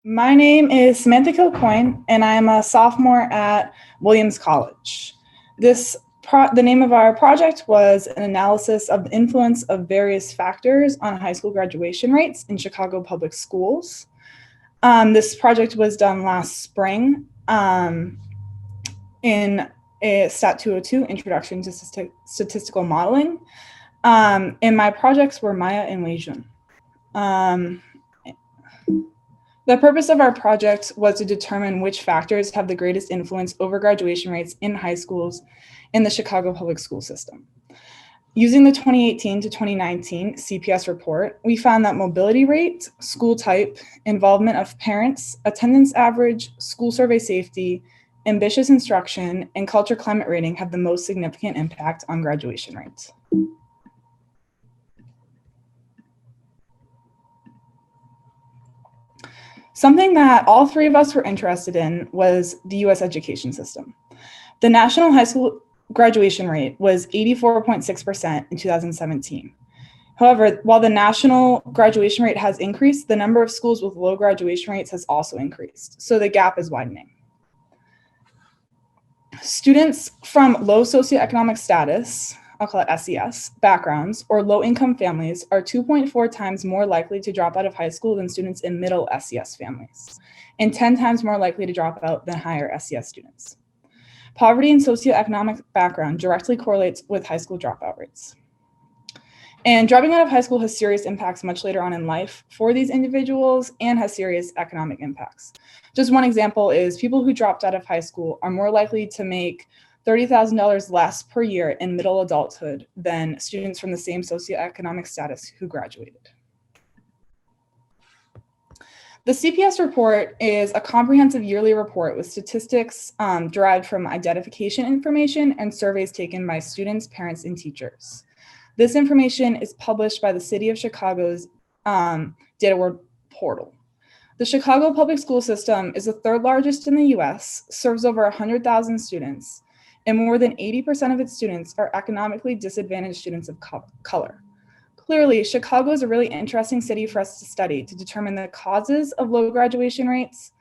My name is Samantha Kilcoyne, and I'm a sophomore at Williams College. The name of our project was an analysis of the influence of various factors on high school graduation rates in Chicago public schools. This project was done last spring in a Stat 202, Introduction to Statistical Modeling. And my projects were Maya and Huijun. The purpose of our project was to determine which factors have the greatest influence over graduation rates in high schools in the Chicago public school system. Using the 2018 to 2019 CPS report, we found that mobility rate, school type, involvement of parents, attendance average, school survey safety, ambitious instruction, and culture climate rating have the most significant impact on graduation rates. Something that all three of us were interested in was the US education system. The national high school graduation rate was 84.6% in 2017. However, while the national graduation rate has increased, the number of schools with low graduation rates has also increased. So the gap is widening. Students from low socioeconomic status, I'll call it SES, backgrounds or low-income families are 2.4 times more likely to drop out of high school than students in middle SES families, and 10 times more likely to drop out than higher SES students. Poverty and socioeconomic background directly correlates with high school dropout rates. And dropping out of high school has serious impacts much later on in life for these individuals and has serious economic impacts. Just one example is people who dropped out of high school are more likely to make $30,000 less per year in middle adulthood than students from the same socioeconomic status who graduated. The CPS report is a comprehensive yearly report with statistics derived from identification information and surveys taken by students, parents, and teachers. This information is published by the City of Chicago's Data World portal. The Chicago public school system is the third largest in the US, serves over 100,000 students, and more than 80% of its students are economically disadvantaged students of color. Clearly, Chicago is a really interesting city for us to study to determine the causes of low graduation rates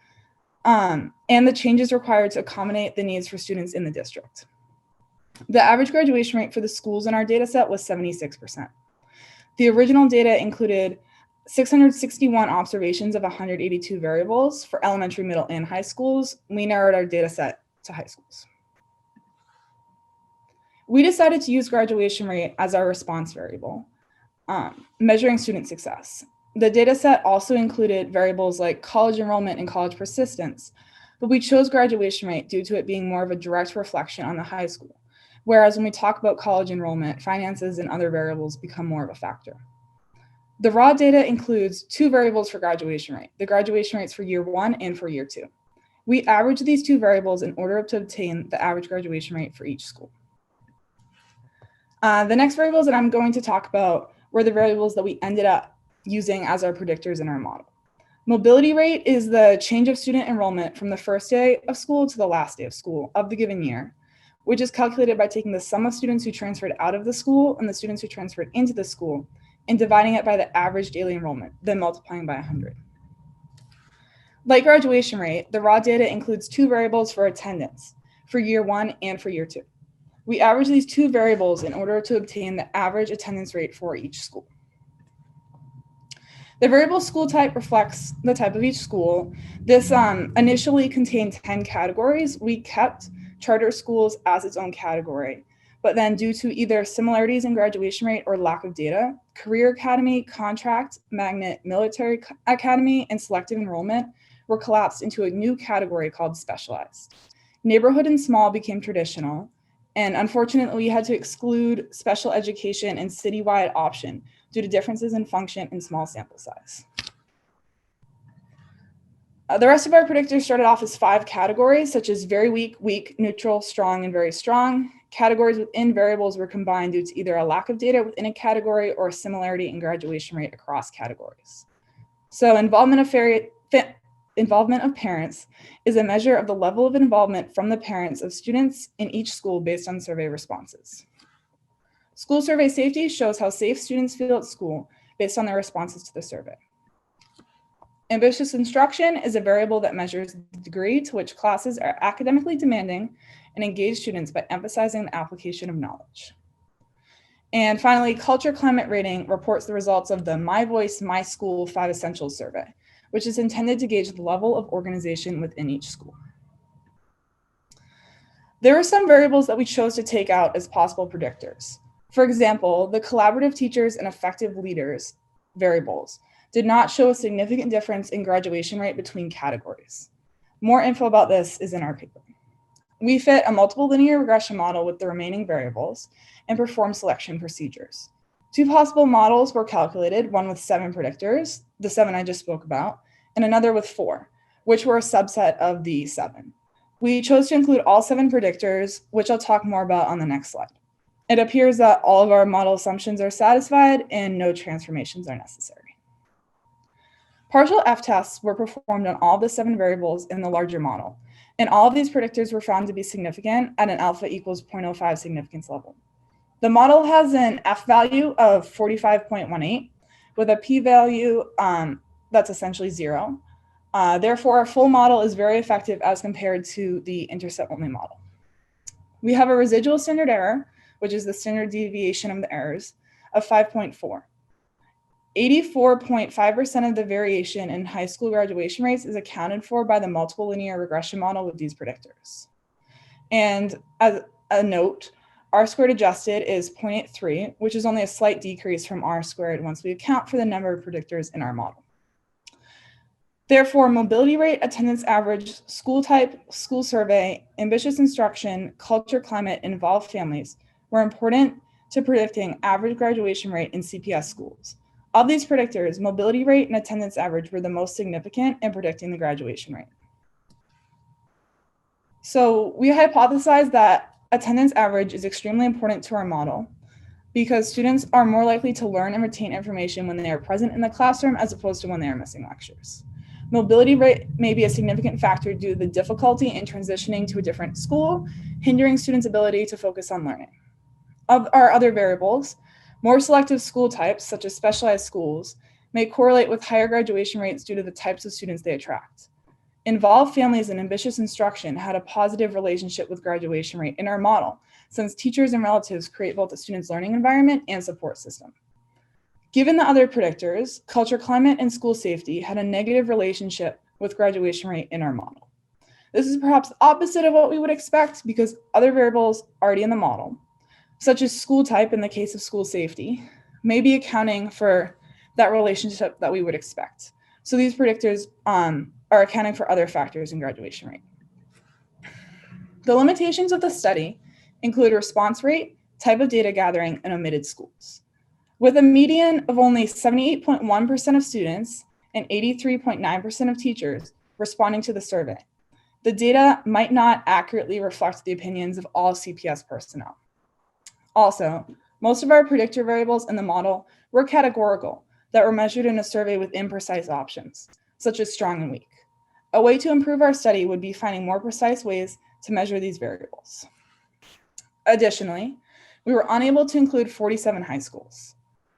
and the changes required to accommodate the needs for students in the district. The average graduation rate for the schools in our data set was 76%. The original data included 661 observations of 182 variables for elementary, middle, and high schools. We narrowed our data set to high schools. We decided to use graduation rate as our response variable, measuring student success. The data set also included variables like college enrollment and college persistence, but we chose graduation rate due to it being more of a direct reflection on the high school. Whereas when we talk about college enrollment, finances and other variables become more of a factor. The raw data includes two variables for graduation rate, the graduation rates for year one and for year two. We averaged these two variables in order to obtain the average graduation rate for each school. The next variables that I'm going to talk about were the variables that we ended up using as our predictors in our model. Mobility rate is the change of student enrollment from the first day of school to the last day of school of the given year, which is calculated by taking the sum of students who transferred out of the school and the students who transferred into the school and dividing it by the average daily enrollment, then multiplying by 100. Like graduation rate, the raw data includes two variables for attendance, for year one and for year two. We average these two variables in order to obtain the average attendance rate for each school. The variable school type reflects the type of each school. This initially contained 10 categories. We kept charter schools as its own category, but then due to either similarities in graduation rate or lack of data, career academy, contract, magnet, military academy, and selective enrollment were collapsed into a new category called specialized. Neighborhood and small became traditional, and unfortunately, we had to exclude special education and citywide option due to differences in function and small sample size. The rest of our predictors started off as 5 categories, such as very weak, weak, neutral, strong, and very strong. Categories within variables were combined due to either a lack of data within a category or a similarity in graduation rate across categories. So involvement of parents is a measure of the level of involvement from the parents of students in each school based on survey responses. School survey safety shows how safe students feel at school based on their responses to the survey. Ambitious instruction is a variable that measures the degree to which classes are academically demanding and engage students by emphasizing the application of knowledge. And finally, culture climate rating reports the results of the My Voice, My School 5 Essentials survey, which is intended to gauge the level of organization within each school. There are some variables that we chose to take out as possible predictors. For example, the collaborative teachers and effective leaders variables did not show a significant difference in graduation rate between categories. More info about this is in our paper. We fit a multiple linear regression model with the remaining variables and performed selection procedures. 2 possible models were calculated, one with 7 predictors, the 7 I just spoke about, and another with 4, which were a subset of the 7. We chose to include all 7 predictors, which I'll talk more about on the next slide. It appears that all of our model assumptions are satisfied and no transformations are necessary. Partial F-tests were performed on all the 7 variables in the larger model, and all of these predictors were found to be significant at an alpha equals 0.05 significance level. The model has an F value of 45.18 with a p-value that's essentially 0. Therefore, our full model is very effective as compared to the intercept-only model. We have a residual standard error, which is the standard deviation of the errors, of 5.4. 84.5% of the variation in high school graduation rates is accounted for by the multiple linear regression model with these predictors. And as a note, R squared adjusted is 0.83, which is only a slight decrease from R squared once we account for the number of predictors in our model. Therefore, mobility rate, attendance average, school type, school survey, ambitious instruction, culture, climate, and involved families were important to predicting average graduation rate in CPS schools. Of these predictors, mobility rate and attendance average were the most significant in predicting the graduation rate. So we hypothesized that attendance average is extremely important to our model because students are more likely to learn and retain information when they are present in the classroom as opposed to when they are missing lectures. Mobility rate may be a significant factor due to the difficulty in transitioning to a different school, hindering students' ability to focus on learning. Of our other variables, more selective school types, such as specialized schools, may correlate with higher graduation rates due to the types of students they attract. Involved families and ambitious instruction had a positive relationship with graduation rate in our model, since teachers and relatives create both a student's learning environment and support system. Given the other predictors, culture, climate, and school safety had a negative relationship with graduation rate in our model. This is perhaps the opposite of what we would expect because other variables already in the model, such as school type in the case of school safety, may be accounting for that relationship that we would expect. So these predictors are accounting for other factors in graduation rate. The limitations of the study include response rate, type of data gathering, and omitted schools. With a median of only 78.1% of students and 83.9% of teachers responding to the survey, the data might not accurately reflect the opinions of all CPS personnel. Also, most of our predictor variables in the model were categorical that were measured in a survey with imprecise options, such as strong and weak. A way to improve our study would be finding more precise ways to measure these variables. Additionally, we were unable to include 47 high schools.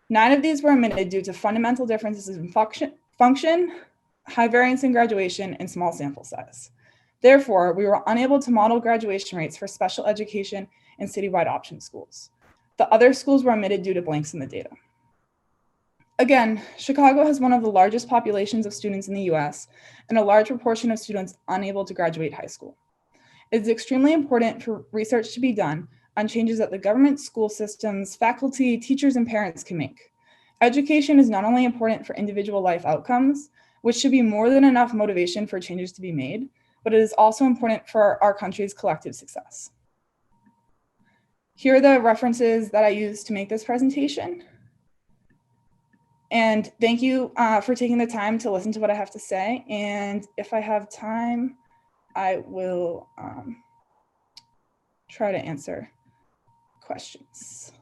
9 of these were omitted due to fundamental differences in function, high variance in graduation, and small sample size. Therefore, we were unable to model graduation rates for special education and citywide option schools. The other schools were omitted due to blanks in the data. Again, Chicago has one of the largest populations of students in the US and a large proportion of students unable to graduate high school. It is extremely important for research to be done on changes that the government, school systems, faculty, teachers, and parents can make. Education is not only important for individual life outcomes, which should be more than enough motivation for changes to be made, but it is also important for our country's collective success. Here are the references that I used to make this presentation. And thank you for taking the time to listen to what I have to say. And if I have time, I will try to answer questions.